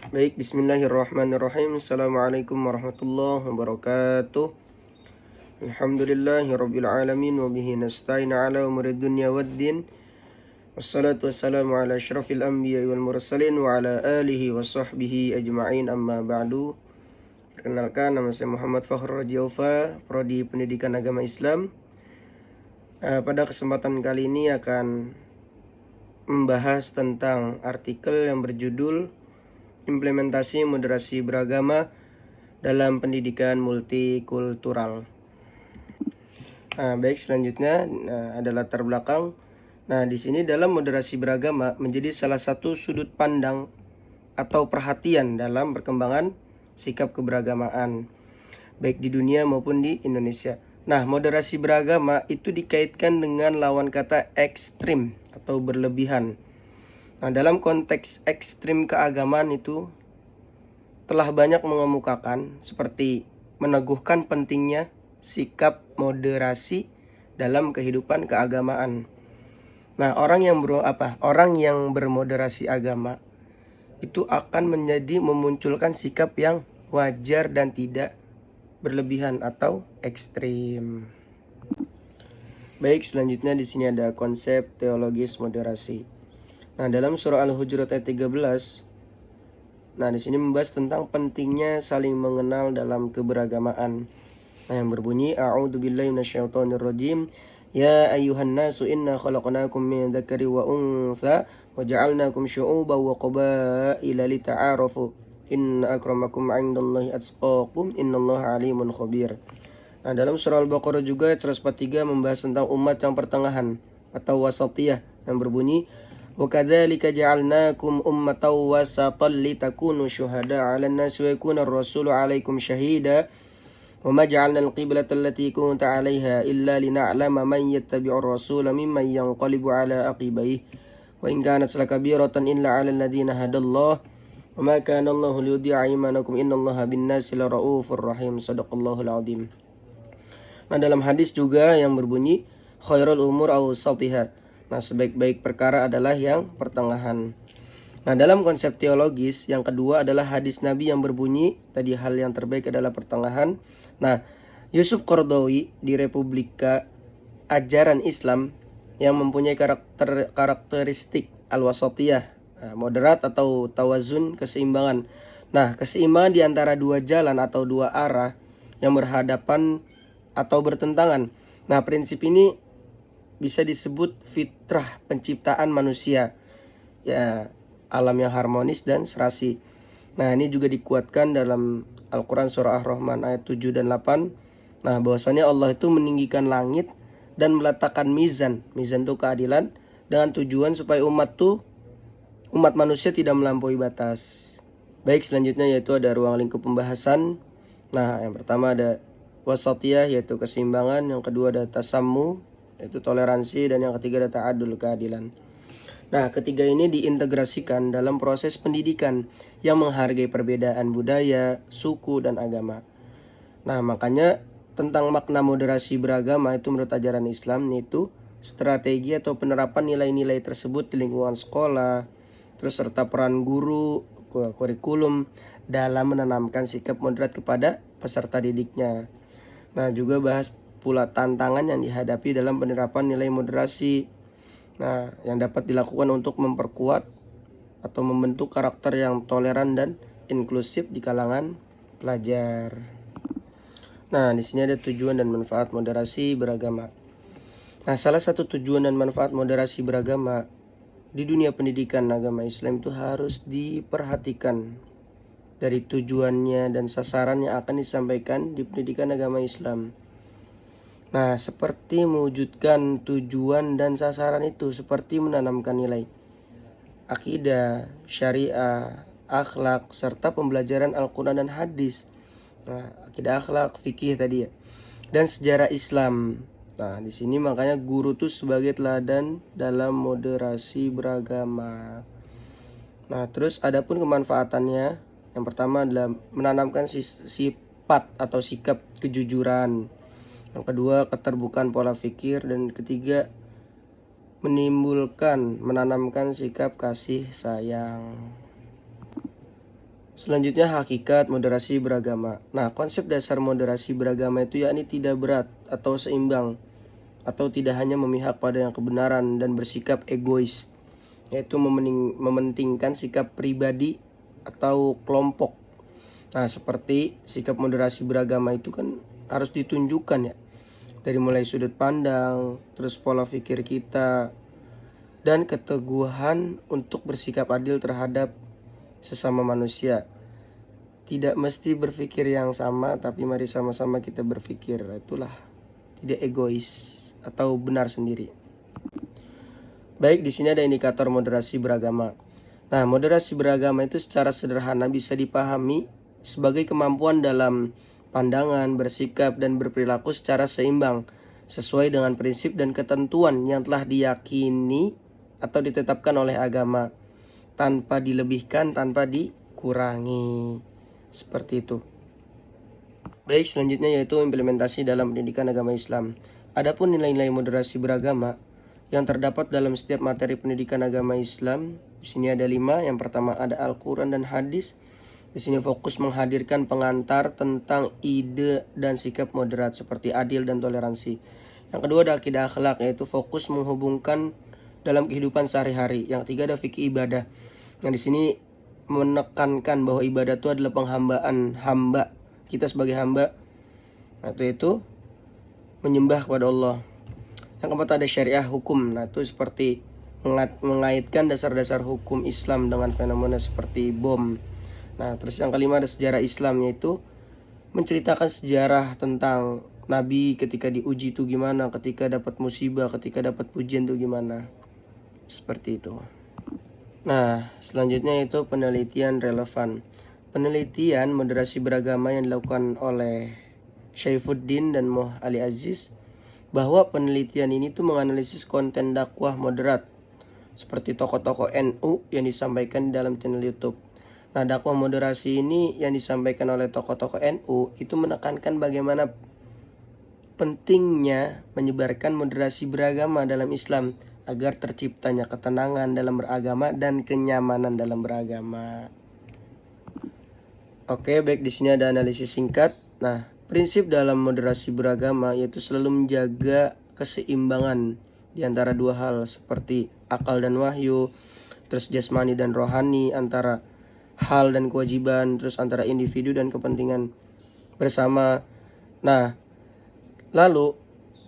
Baik, bismillahirrahmanirrahim. Assalamualaikum warahmatullahi wabarakatuh. Alhamdulillahirabbil alamin wa bihi nasta'in ala umurid dunya waddin. Wassalatu wassalamu ala asyrafil anbiya'i wal mursalin wa ala alihi wa sahbihi ajma'in, amma ba'du. Perkenalkan, nama saya Muhammad Fakhrur Rajaufa, Prodi Pendidikan Agama Islam. Pada kesempatan kali ini akan membahas tentang artikel yang berjudul Implementasi Moderasi Beragama dalam Pendidikan Multikultural. Baik, selanjutnya ada latar belakang. Di sini dalam moderasi beragama menjadi salah satu sudut pandang atau perhatian dalam perkembangan sikap keberagamaan, baik di dunia maupun di Indonesia. Moderasi beragama itu dikaitkan dengan lawan kata ekstrim atau berlebihan. Dalam konteks ekstrim keagamaan itu telah banyak mengemukakan seperti meneguhkan pentingnya sikap moderasi dalam kehidupan keagamaan. Orang yang bermoderasi agama itu akan menjadi memunculkan sikap yang wajar dan tidak berlebihan atau ekstrim. Baik, selanjutnya di sini ada konsep teologis moderasi. Dalam surah Al-Hujurat ayat 13, di sini membahas tentang pentingnya saling mengenal dalam keberagamaan. Yang berbunyi, A'udzubillahi minasyaitonirrajim. Ya ayyuhan nasu inna khalaqnakum min dzakari wa untha wa ja'alnakum syu'uban wa qabaila lita'arafu. Inna akramakum 'indallahi atqakum innallaha 'alimun khabir. Dalam surah Al-Baqarah juga ayat 143 membahas tentang umat yang pertengahan atau wasatiyah, yang berbunyi, وَكَذَلِكَ جَعَلْنَاكُمْ أُمَّةً وَسَطًا لِتَكُونُوا شُهَدَاءَ عَلَى النَّاسِ وَيَكُونَ الرَّسُولُ عَلَيْكُمْ شَهِيدًا وَمَا جَعَلْنَا الْقِبْلَةَ الَّتِي كُنْتَ عَلَيْهَا إِلَّا لِنَعْلَمَ مَنْ يَتَّبِعُ الرَّسُولَ مِمَّنْ يَنْقَلِبُ عَلَى عَقِبَيْهِ وَإِنْ كَانَتْ لَكَبِيرَةً إِلَّا عَلَى الَّذِينَ هَدَى اللَّهُ وَمَا كَانَ اللَّهُ لِيُضِيعَ إِيمَانَكُمْ إِنَّ اللَّهَ بِالنَّاسِ لَرَءُوفٌ رَحِيمٌ. Shadaqallahul adzim. Dalam hadis juga yang berbunyi, khairul umur awsatiha. Sebaik-baik perkara adalah yang pertengahan. Dalam konsep teologis, yang kedua adalah hadis Nabi yang berbunyi, tadi hal yang terbaik adalah pertengahan. Yusuf Qaradawi di Republika Ajaran Islam yang mempunyai karakteristik al-wasatiyah, moderat atau tawazun, keseimbangan. Keseimbangan di antara dua jalan atau dua arah yang berhadapan atau bertentangan. Prinsip ini bisa disebut fitrah penciptaan manusia, alam yang harmonis dan serasi. Ini juga dikuatkan dalam Al-Quran surah Ar-Rahman ayat 7 dan 8. Bahwasanya Allah itu meninggikan langit dan meletakkan mizan itu keadilan, dengan tujuan supaya umat manusia tidak melampaui batas. Baik, selanjutnya yaitu ada ruang lingkup pembahasan. Yang pertama ada wasatiyah, yaitu keseimbangan. Yang kedua ada tasammu, yaitu toleransi, dan yang ketiga ada ta'adul, keadilan. Ketiga ini diintegrasikan dalam proses pendidikan yang menghargai perbedaan budaya, suku, dan agama. Makanya tentang makna moderasi beragama itu menurut ajaran Islam, yaitu strategi atau penerapan nilai-nilai tersebut di lingkungan sekolah, terus serta peran guru, kurikulum dalam menanamkan sikap moderat kepada peserta didiknya. Juga bahas pula tantangan yang dihadapi dalam penerapan nilai moderasi, yang dapat dilakukan untuk memperkuat atau membentuk karakter yang toleran dan inklusif di kalangan pelajar. Di sini ada tujuan dan manfaat moderasi beragama. Salah satu tujuan dan manfaat moderasi beragama di dunia pendidikan agama Islam itu harus diperhatikan dari tujuannya dan sasaran yang akan disampaikan di pendidikan agama Islam. Seperti mewujudkan tujuan dan sasaran itu seperti menanamkan nilai akidah, syariah, akhlak, serta pembelajaran Al-Quran dan hadis. Akidah, akhlak, fikih tadi ya, dan sejarah Islam. Di sini makanya guru itu sebagai teladan dalam moderasi beragama. Terus adapun kemanfaatannya, yang pertama adalah menanamkan sifat atau sikap kejujuran. Yang kedua, keterbukaan pola pikir. Dan ketiga, menanamkan sikap kasih sayang. Selanjutnya hakikat moderasi beragama. Nah, konsep dasar moderasi beragama itu yakni tidak berat atau seimbang atau tidak hanya memihak pada yang kebenaran dan bersikap egois, yaitu mementingkan sikap pribadi atau kelompok. Nah, seperti sikap moderasi beragama itu kan harus ditunjukkan ya, dari mulai sudut pandang, terus pola pikir kita, dan keteguhan untuk bersikap adil terhadap sesama manusia. Tidak mesti berpikir yang sama, tapi mari sama-sama kita berpikir. Itulah tidak egois atau benar sendiri. Baik, di sini ada indikator moderasi beragama. Nah, moderasi beragama itu secara sederhana bisa dipahami sebagai kemampuan dalam pandangan, bersikap, dan berperilaku secara seimbang sesuai dengan prinsip dan ketentuan yang telah diyakini atau ditetapkan oleh agama, tanpa dilebihkan, tanpa dikurangi. Seperti itu. Baik, selanjutnya yaitu implementasi dalam pendidikan agama Islam. Adapun nilai-nilai moderasi beragama yang terdapat dalam setiap materi pendidikan agama Islam, di sini ada 5. Yang pertama ada Al-Quran dan hadis. Di sini fokus menghadirkan pengantar tentang ide dan sikap moderat seperti adil dan toleransi. Yang kedua ada akidah akhlak, yaitu fokus menghubungkan dalam kehidupan sehari-hari. Yang ketiga ada fikih ibadah. Yang di sini menekankan bahwa ibadah itu adalah penghambaan hamba, kita sebagai hamba, itu menyembah kepada Allah. Yang keempat ada syariah hukum. Nah, itu seperti mengaitkan dasar-dasar hukum Islam dengan fenomena seperti bom. Nah, terus yang kelima ada sejarah Islam, yaitu menceritakan sejarah tentang Nabi ketika diuji itu gimana, ketika dapat musibah, ketika dapat pujian itu gimana. Seperti itu. Nah, selanjutnya itu penelitian relevan. Penelitian moderasi beragama yang dilakukan oleh Syaifuddin dan Moh Ali Aziz, bahwa penelitian ini tuh menganalisis konten dakwah moderat seperti tokoh-tokoh NU yang disampaikan di dalam channel YouTube. Nah, dakwah moderasi ini yang disampaikan oleh tokoh-tokoh NU itu menekankan bagaimana pentingnya menyebarkan moderasi beragama dalam Islam agar terciptanya ketenangan dalam beragama dan kenyamanan dalam beragama. Oke, baik, di sini ada analisis singkat. Nah, prinsip dalam moderasi beragama yaitu selalu menjaga keseimbangan di antara dua hal seperti akal dan wahyu, terus jasmani dan rohani, antara hal dan kewajiban, terus antara individu dan kepentingan bersama. Nah, lalu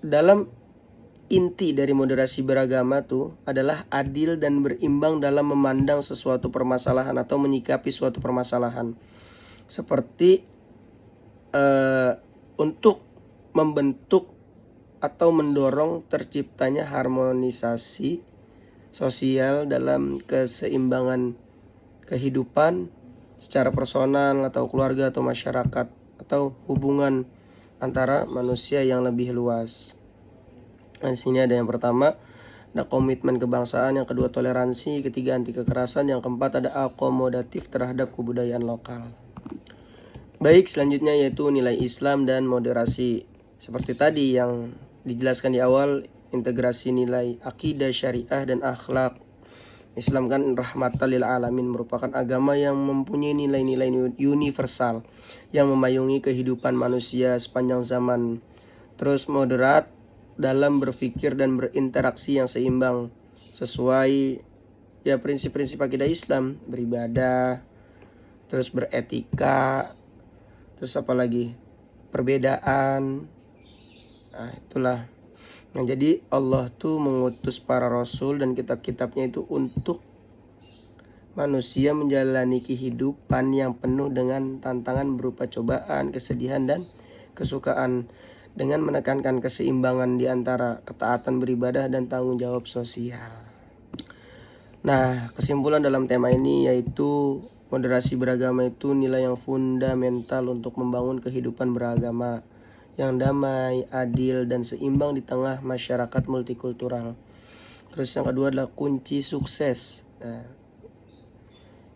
dalam inti dari moderasi beragama tuh adalah adil dan berimbang dalam memandang sesuatu permasalahan atau menyikapi suatu permasalahan, seperti untuk membentuk atau mendorong terciptanya harmonisasi sosial dalam keseimbangan kehidupan secara personal atau keluarga atau masyarakat atau hubungan antara manusia yang lebih luas. Nah, di sini ada yang pertama ada komitmen kebangsaan, yang kedua toleransi, ketiga anti kekerasan, yang keempat ada akomodatif terhadap kebudayaan lokal. Baik, selanjutnya yaitu nilai Islam dan moderasi. Seperti tadi yang dijelaskan di awal, integrasi nilai akidah, syariah, dan akhlak. Islam kan rahmatan lil alamin, merupakan agama yang mempunyai nilai-nilai universal yang memayungi kehidupan manusia sepanjang zaman. Terus moderat dalam berpikir dan berinteraksi yang seimbang sesuai ya prinsip-prinsip akidah Islam, beribadah, terus beretika, terus apa lagi, perbedaan. Nah, itulah. Nah, jadi Allah tuh mengutus para rasul dan kitab-kitabnya itu untuk manusia menjalani kehidupan yang penuh dengan tantangan berupa cobaan, kesedihan, dan kesukaan, dengan menekankan keseimbangan di antara ketaatan beribadah dan tanggung jawab sosial. Nah, kesimpulan dalam tema ini yaitu moderasi beragama itu nilai yang fundamental untuk membangun kehidupan beragama yang damai, adil, dan seimbang di tengah masyarakat multikultural. Terus yang kedua adalah kunci sukses. Nah,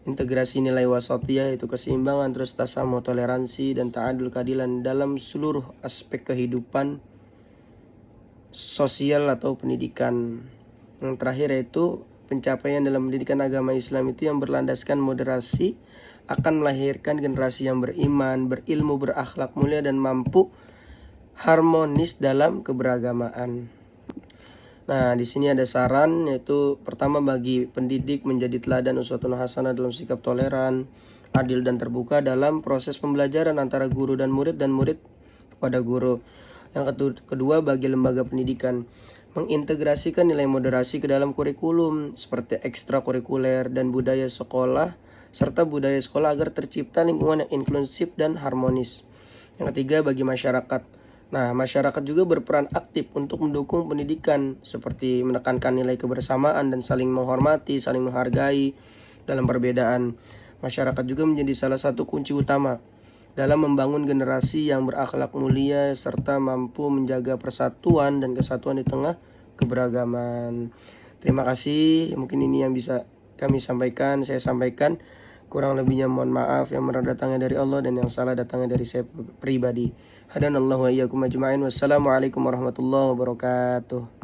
integrasi nilai wasatiyah itu keseimbangan, terus tasamuh, toleransi, dan ta'adul, keadilan dalam seluruh aspek kehidupan sosial atau pendidikan. Yang terakhir yaitu pencapaian dalam pendidikan agama Islam itu yang berlandaskan moderasi akan melahirkan generasi yang beriman, berilmu, berakhlak mulia dan mampu harmonis dalam keberagamaan. Nah, di sini ada saran, yaitu pertama, bagi pendidik menjadi teladan uswatun hasanah dalam sikap toleran, adil dan terbuka dalam proses pembelajaran antara guru dan murid kepada guru. Yang kedua, bagi lembaga pendidikan mengintegrasikan nilai moderasi ke dalam kurikulum seperti ekstrakurikuler dan budaya sekolah serta budaya sekolah agar tercipta lingkungan yang inklusif dan harmonis. Yang ketiga, bagi masyarakat. Nah, masyarakat juga berperan aktif untuk mendukung pendidikan seperti menekankan nilai kebersamaan dan saling menghormati, saling menghargai dalam perbedaan. Masyarakat juga menjadi salah satu kunci utama dalam membangun generasi yang berakhlak mulia serta mampu menjaga persatuan dan kesatuan di tengah keberagaman. Terima kasih, mungkin ini yang bisa saya sampaikan. Kurang lebihnya mohon maaf, yang benar datangnya dari Allah dan yang salah datangnya dari saya pribadi. Hadanallahu wa iyyakum ajma'in. Wassalamualaikum warahmatullahi wabarakatuh.